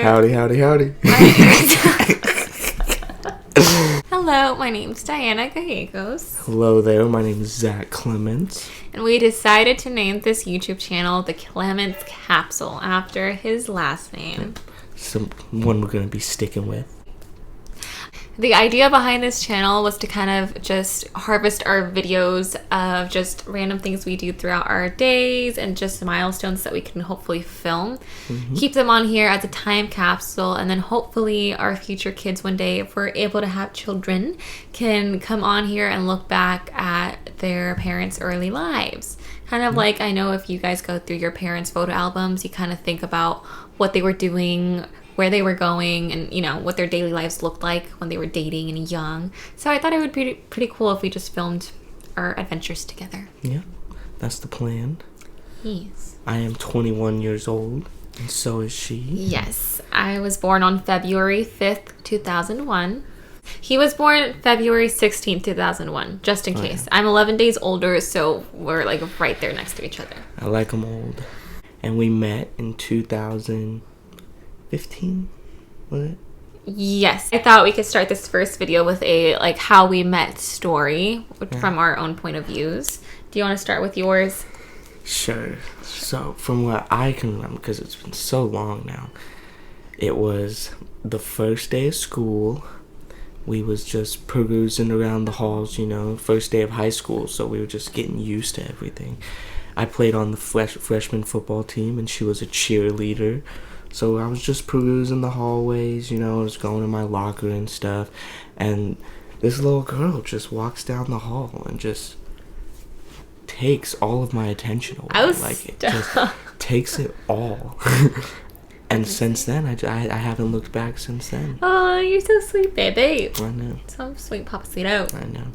Howdy, howdy, howdy. Hello, my name's Diana Gallegos. Hello there, my name is Zach Clements. And we decided to name this YouTube channel the Clements Capsule after his last name. One we're going to be sticking with. The idea behind this channel was to kind of just harvest our videos of just random things we do throughout our days and just milestones that we can hopefully film. Mm-hmm. Keep them on here as a time capsule, and then hopefully our future kids one day, if we're able to have children, can come on here and look back at their parents' early lives. Kind of like, I know if you guys go through your parents' photo albums, you kind of think about what they were doing, where they were going, and, you know, what their daily lives looked like when they were dating and young. So I thought it would be pretty cool if we just filmed our adventures together. Yeah, that's the plan. Yes. I am 21 years old, and so is she. Yes. I was born on February 5th, 2001. He was born February 16th, 2001, just in case. Yeah. I'm 11 days older, so we're like right there next to each other. I like them old. And we met in 2015, was it? Yes. I thought we could start this first video with a like how we met story from our own point of views. Do you want to start with yours? Sure. So from what I can remember, because it's been so long now, it was the first day of school. We was just perusing around the halls, you know, first day of high school, so we were just getting used to everything. I played on the freshman football team, and she was a cheerleader. So I was just perusing the hallways, you know, I was going to my locker and stuff. And this little girl just walks down the hall and just takes all of my attention away. I was it just takes it all. And since then, I haven't looked back since then. Oh, you're so sweet, baby. I know. So sweet, Papacito. I know.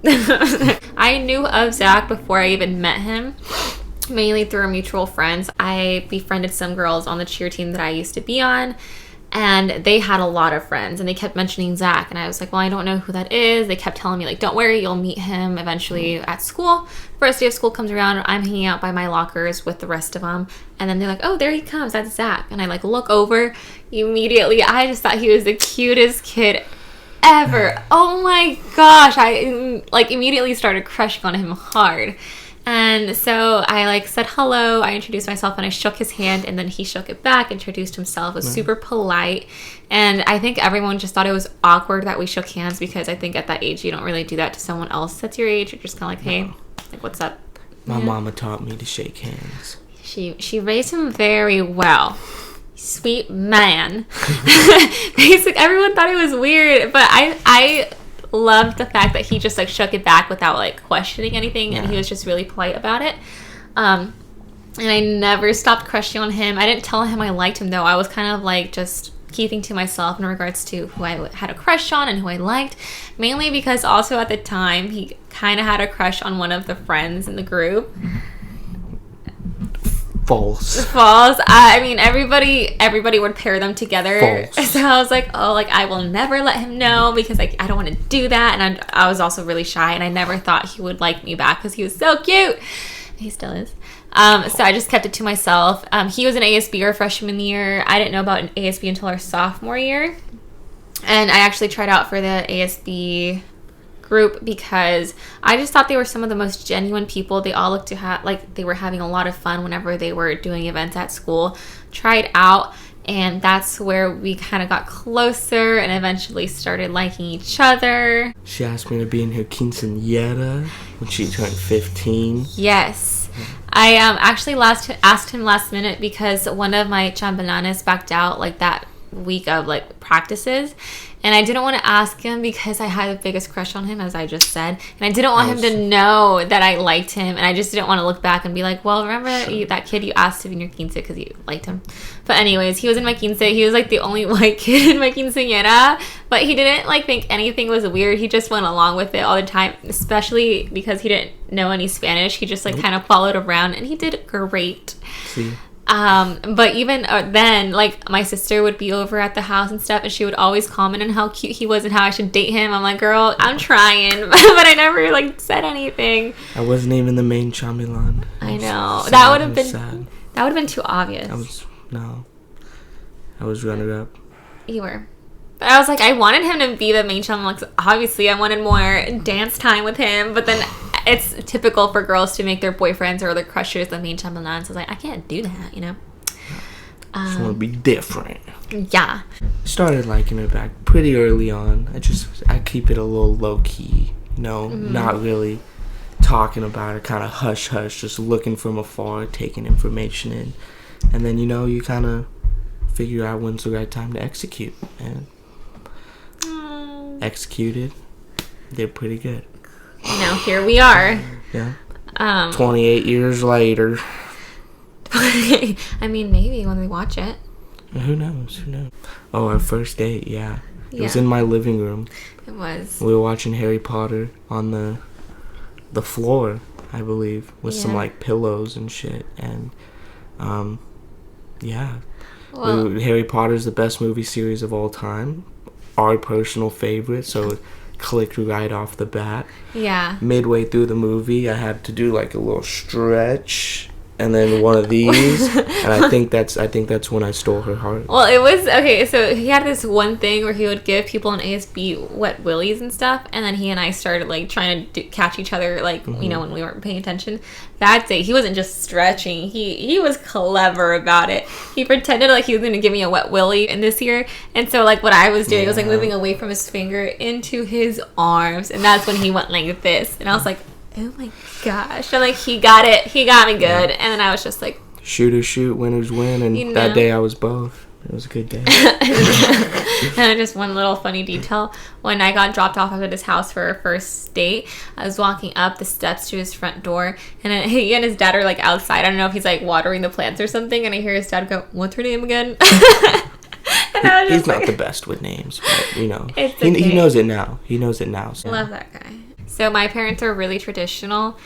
I knew of Zach before I even met him. Mainly through our mutual friends. I befriended some girls on the cheer team that I used to be on, and they had a lot of friends, and they kept mentioning Zach, and I was like, well, I don't know who that is. They kept telling me, like, don't worry, you'll meet him eventually at school. First day of school comes around, I'm hanging out by my lockers with the rest of them, and then they're like, oh, there he comes, that's Zach. And I like look over, immediately I just thought he was the cutest kid ever. Oh my gosh, I like immediately started crushing on him hard. And so I like said hello, I introduced myself, and I shook his hand, and then he shook it back, introduced himself, was super polite. And I think everyone just thought it was awkward that we shook hands, because I think at that age you don't really do that to someone else that's your age. You're just kind of like, hey, like, what's up? My mama taught me to shake hands. She raised him very well. Sweet man. Basically, everyone thought it was weird, but I loved the fact that he just like shook it back without like questioning anything, and he was just really polite about it. And I never stopped crushing on him. I didn't tell him I liked him, though. I was kind of like just keeping to myself in regards to who I had a crush on and who I liked, mainly because also at the time he kind of had a crush on one of the friends in the group. False. I mean, everybody would pair them together. False. So I was like, oh, like I will never let him know, because like I don't want to do that. And I was also really shy, and I never thought he would like me back because he was so cute. He still is. So I just kept it to myself. He was an ASB our freshman year. I didn't know about an ASB until our sophomore year, and I actually tried out for the ASB group because I just thought they were some of the most genuine people. They all looked to have like they were having a lot of fun whenever they were doing events at school. Tried out, and that's where we kind of got closer and eventually started liking each other. She asked me to be in her quinceañera when she turned 15. Yes. I actually asked him last minute because one of my chambelanes backed out like that week of like practices, and I didn't want to ask him because I had the biggest crush on him, as I just said, and I didn't want him to know that I liked him, and I just didn't want to look back and be like, well, remember that kid you asked to be in your quince because you liked him. But anyways, he was in my quince. He was like the only white kid in my quinceañera, but he didn't like think anything was weird. He just went along with it all the time, especially because he didn't know any Spanish. He just like kind of followed around, and he did great. See? But even then, like, my sister would be over at the house and stuff, and she would always comment on how cute he was and how I should date him. I'm like, girl, I'm trying, but I never, like, said anything. I wasn't even the main chambelán. I know. That would have been too obvious. I was runner-up. You were. But I was like, I wanted him to be the main channel. Like, obviously, I wanted more dance time with him. But then it's typical for girls to make their boyfriends or their crushes the main channel. So I was like, I can't do that, you know? Just want to be different. Yeah. Started liking her back pretty early on. I keep it a little low key, you know, not really talking about it, kind of hush hush, just looking from afar, taking information in, and then you kind of figure out when's the right time to execute, and executed. Did pretty good. Now here we are. Yeah. 28 years later. I mean, maybe when we watch it. Who knows? Oh, our first date, yeah. It was in my living room. It was. We were watching Harry Potter on the floor, I believe, with some like pillows and shit, and yeah. Well, Harry Potter's the best movie series of all time. Our personal favorite, so it clicked right off the bat. Yeah. Midway through the movie, I had to do like a little stretch, and then one of these, and I think that's when I stole her heart. Well, it was okay. So he had this one thing where he would give people in ASB wet willies and stuff, and then he and I started like trying to catch each other, like when we weren't paying attention. That day, he wasn't just stretching; he was clever about it. He pretended like he was going to give me a wet willy in this year, and so like what I was doing was like moving away from his finger into his arms, and that's when he went like this, and I was like, oh my gosh. And like he got it. He got me good. And then I was just like, shooters shoot, winners win. And that day I was both. It was a good day. And just one little funny detail. When I got dropped off at his house for our first date, I was walking up the steps to his front door, and he and his dad are like outside. I don't know if he's like watering the plants or something, and I hear his dad go, "What's her name again?" And he's not the best with names, but it's okay. he knows it now. He knows it now. So. Love that guy. So my parents are really traditional.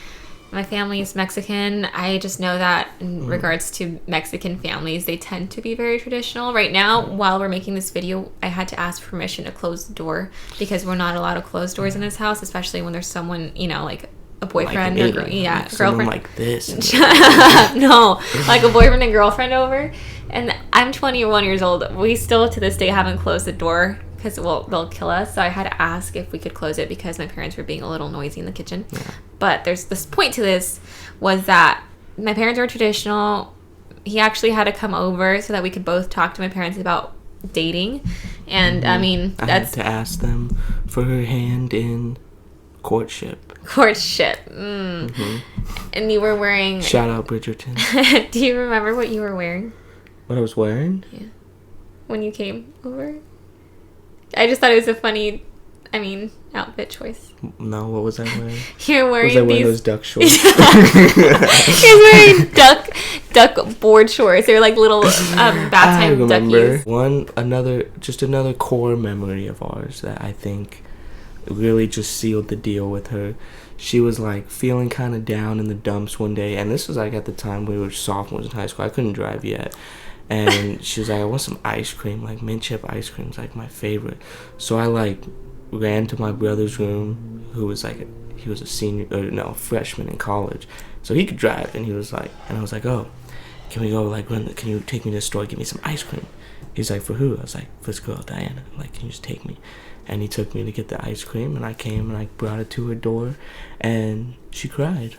My family is Mexican. I just know that in regards to Mexican families, they tend to be very traditional. Right now, while we're making this video, I had to ask permission to close the door because we're not allowed to close doors in this house, especially when there's someone, like a boyfriend like or girlfriend. Girlfriend Like this. No, like a boyfriend and girlfriend over. And I'm 21 years old. We still to this day haven't closed the door because they'll kill us. So I had to ask if we could close it because my parents were being a little noisy in the kitchen. Yeah. But there's this point to this was that my parents are traditional. He actually had to come over so that we could both talk to my parents about dating. And I mean, I had to ask them for her hand in courtship. And you were wearing... Shout out Bridgerton. Do you remember what you were wearing? What I was wearing? Yeah. When you came over? I just thought it was a funny, outfit choice. No, what was I wearing? You're wearing was I wearing those duck shorts? You're wearing duck board shorts. They're like little bath time duckies. Another core memory of ours that I think really just sealed the deal with her. She was like feeling kind of down in the dumps one day, and this was like at the time we were sophomores in high school. I couldn't drive yet. And she was like, I want some ice cream, like mint chip ice cream is like my favorite. So I like ran to my brother's room, who was like, he was a freshman in college. So he could drive, and he was like, and I was like, oh, can we go can you take me to the store, get me some ice cream? He's like, for who? I was like, for this girl, Diana. I'm like, can you just take me? And he took me to get the ice cream, and I came and I brought it to her door, and she cried.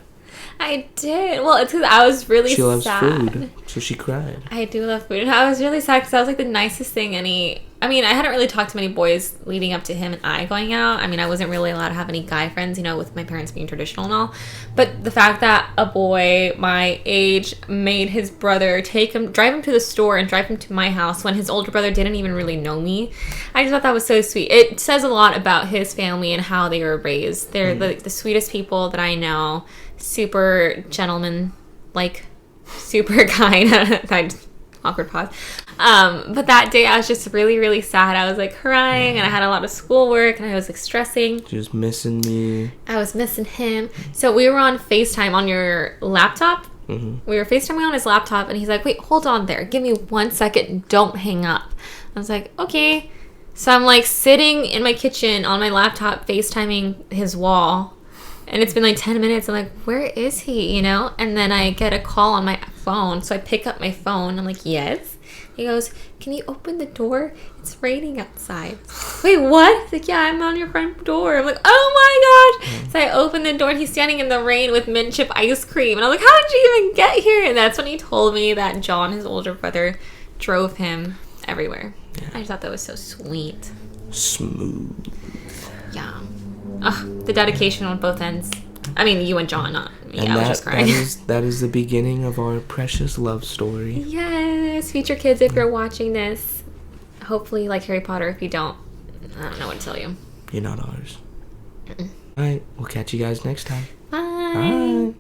I did. Well, it's because I was really sad. She loves food, so she cried. I do love food. And I was really sad because that was like the nicest thing I hadn't really talked to many boys leading up to him and I going out. I wasn't really allowed to have any guy friends, with my parents being traditional and all. But the fact that a boy my age made his brother drive him to the store and drive him to my house when his older brother didn't even really know me, I just thought that was so sweet. It says a lot about his family and how they were raised. They're the sweetest people that I know. Super gentleman, like super kind. Awkward pause. But that day I was just really, really sad. I was like crying and I had a lot of schoolwork and I was like stressing. Just missing me. I was missing him. So we were on FaceTime on your laptop. We were FaceTiming on his laptop and he's like, wait, hold on there. Give me 1 second. Don't hang up. I was like, okay. So I'm like sitting in my kitchen on my laptop FaceTiming his wall. And it's been like 10 minutes. I'm like, where is he? And then I get a call on my phone. So I pick up my phone. I'm like, yes. He goes, "Can you open the door? It's raining outside." Wait, what? He's like, "Yeah, I'm on your front door." I'm like, "Oh my gosh." So I open the door and he's standing in the rain with mint chip ice cream. And I was like, "How did you even get here?" And that's when he told me that John, his older brother, drove him everywhere. Yeah. I just thought that was so sweet. Smooth. Yeah. Ugh, the dedication on both ends. I mean, you and John, not me. And I was just crying. That is the beginning of our precious love story. Yes. Future kids, if you're watching this, hopefully you like Harry Potter. If you don't, I don't know what to tell you. You're not ours. All right. We'll catch you guys next time. Bye. Bye.